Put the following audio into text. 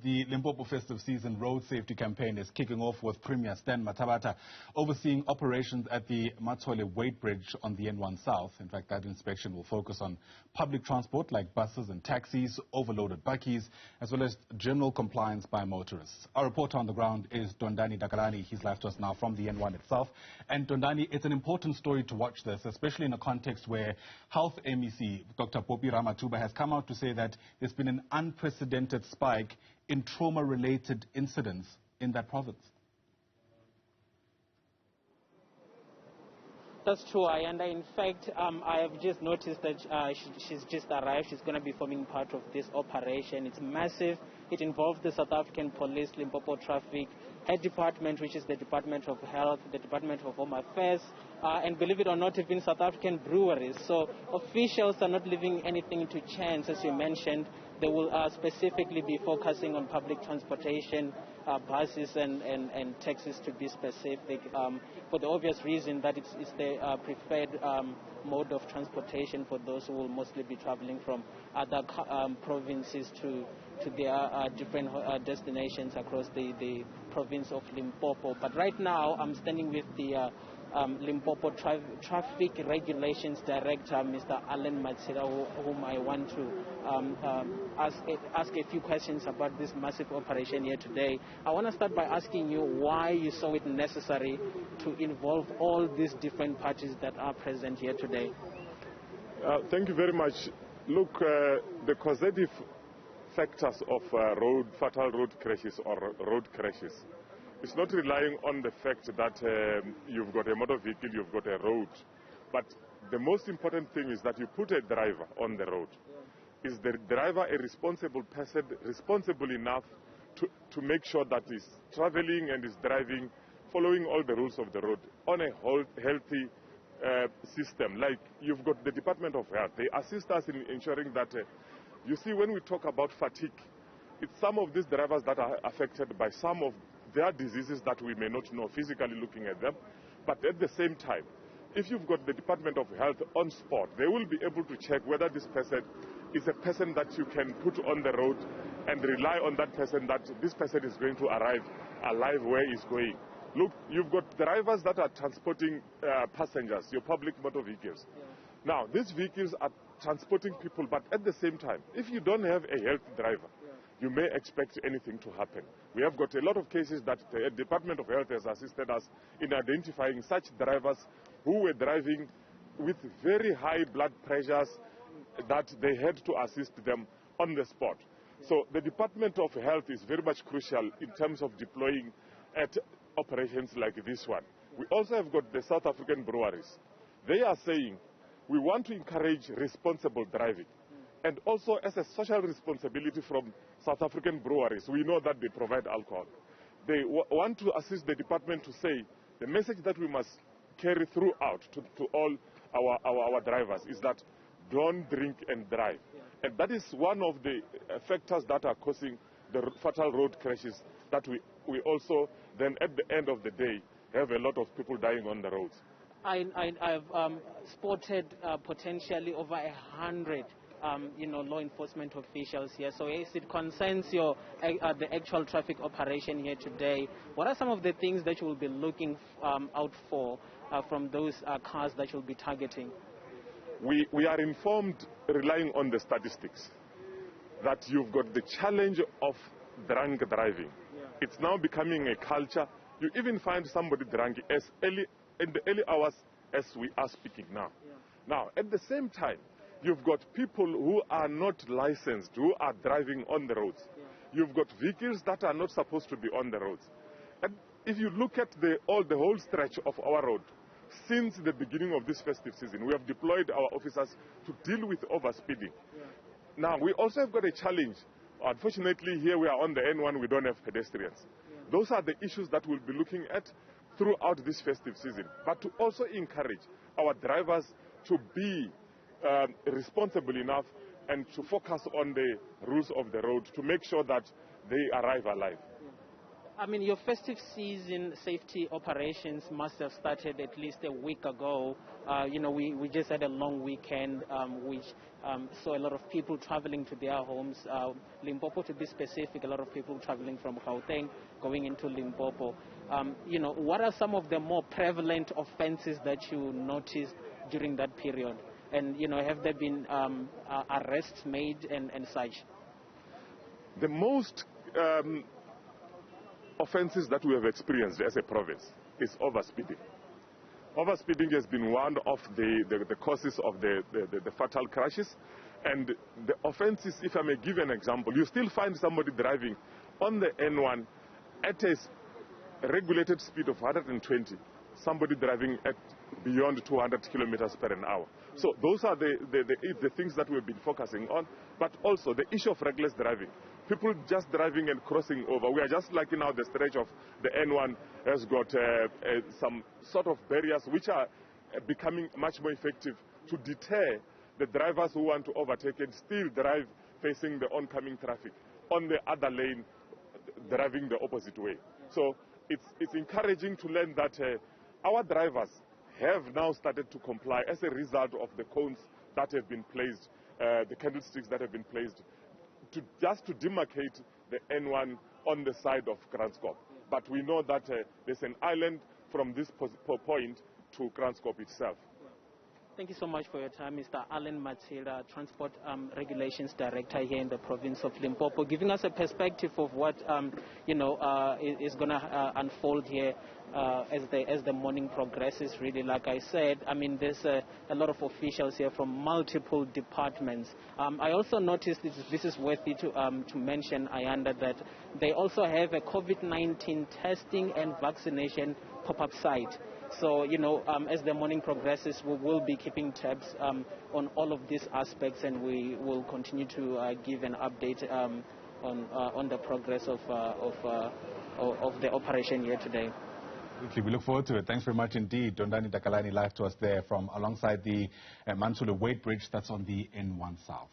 the Limpopo festive season road safety campaign is kicking off with Premier Stanley Mathabatha overseeing operations at the Mantsole Weighbridge on the N1 South. In fact, that inspection will focus on public transport like buses and taxis, overloaded bakkies, as well as general compliance by motorists. Our reporter on the ground is Tondani Takalani. He's live to us now from the N1 itself. And Tondani, it's an important story to watch this, especially in a context where Health MEC Dr. Poppy Ramathuba has come out to say that there's been an unprecedented spike in trauma-related incidents in that province. That's true, and in fact, I have just noticed that she's just arrived. She's going to be forming part of this operation. It's massive. It involves the South African Police, Limpopo Traffic, her department, which is the Department of Health, the Department of Home Affairs, and believe it or not, even South African breweries. So officials are not leaving anything to chance, as you mentioned. They will specifically be focusing on public transportation, buses and taxis to be specific, for the obvious reason that it's the preferred mode of transportation for those who will mostly be traveling from other provinces to their different destinations across the province of Limpopo. But right now I'm standing with the Limpopo Traffic Regulations Director, Mr. Alan Matsela, whom I want to ask a few questions about this massive operation here today. I want to start by asking you why you saw it necessary to involve all these different parties that are present here today. Thank you very much. Look, the causative factors of fatal road crashes or road crashes, it's not relying on the fact that you've got a motor vehicle, you've got a road. But the most important thing is that you put a driver on the road. Yeah. Is the driver a responsible person, responsible enough to make sure that he's traveling and is driving, following all the rules of the road on a healthy system? Like you've got the Department of Health. They assist us in ensuring that, you see, when we talk about fatigue, it's some of these drivers that are affected by some of their diseases that we may not know physically looking at them. But at the same time, if you've got the Department of Health on spot, they will be able to check whether this person is a person that you can put on the road and rely on that person, that this person is going to arrive alive where he's going. Look, you've got drivers that are transporting passengers, your public motor vehicles. Yeah. Now, these vehicles are transporting people, but at the same time, if you don't have a healthy driver, you may expect anything to happen. We have got a lot of cases that the Department of Health has assisted us in identifying such drivers who were driving with very high blood pressures that they had to assist them on the spot. So the Department of Health is very much crucial in terms of deploying at operations like this one. We also have got the South African breweries. They are saying we want to encourage responsible driving. And also as a social responsibility from South African breweries, we know that they provide alcohol. They want to assist the department to say the message that we must carry throughout to all our drivers is that don't drink and drive. And that is one of the factors that are causing the fatal road crashes that we also then at the end of the day have a lot of people dying on the roads. I've spotted potentially over 100 law enforcement officials here. So as it concerns the actual traffic operation here today, what are some of the things that you will be looking out for from those cars that you'll be targeting? We are informed, relying on the statistics, that you've got the challenge of drunk driving. Yeah. It's now becoming a culture. You even find somebody drunk in the early hours as we are speaking now. Yeah. Now, at the same time, you've got people who are not licensed, who are driving on the roads. Yeah. You've got vehicles that are not supposed to be on the roads. And if you look at the whole stretch of our road, since the beginning of this festive season, we have deployed our officers to deal with overspeeding. Yeah. Now, we also have got a challenge. Unfortunately, here we are on the N1, we don't have pedestrians. Yeah. Those are the issues that we'll be looking at throughout this festive season. But to also encourage our drivers to be responsible enough and to focus on the rules of the road to make sure that they arrive alive. I mean, your festive season safety operations must have started at least a week ago. We just had a long weekend, which saw a lot of people traveling to their homes. Limpopo, to be specific, a lot of people traveling from Gauteng going into Limpopo. What are some of the more prevalent offenses that you noticed during that period? And, have there been arrests made and such? The most offenses that we have experienced as a province is overspeeding. Overspeeding has been one of the causes of the fatal crashes. And the offenses, if I may give an example, you still find somebody driving on the N1 at a regulated speed of 120, somebody driving at beyond 200 kilometers per an hour. So those are the things that we've been focusing on, but also the issue of reckless driving. People just driving and crossing over. We are just like now the stretch of the N1 has got some sort of barriers which are becoming much more effective to deter the drivers who want to overtake and still drive facing the oncoming traffic on the other lane, driving the opposite way. So it's encouraging to learn that our drivers have now started to comply as a result of the cones that have been placed, the candlesticks that have been placed, just to demarcate the N1 on the side of Kranskop. But we know that there's an island from this point to Kranskop itself. Thank you so much for your time, Mr. Alan Mathabatha, Transport Regulations Director here in the province of Limpopo, giving us a perspective of what is going to unfold here as the morning progresses. Really, like I said, I mean, there's a lot of officials here from multiple departments. I also noticed this is worthy to mention, Ayanda, that they also have a COVID-19 testing and vaccination pop-up site. So, as the morning progresses, we will be keeping tabs on all of these aspects, and we will continue to give an update on the progress of the operation here today. Absolutely. We look forward to it. Thanks very much indeed. Tondani Takalani live to us there from alongside the Mantsole Weighbridge that's on the N1 South.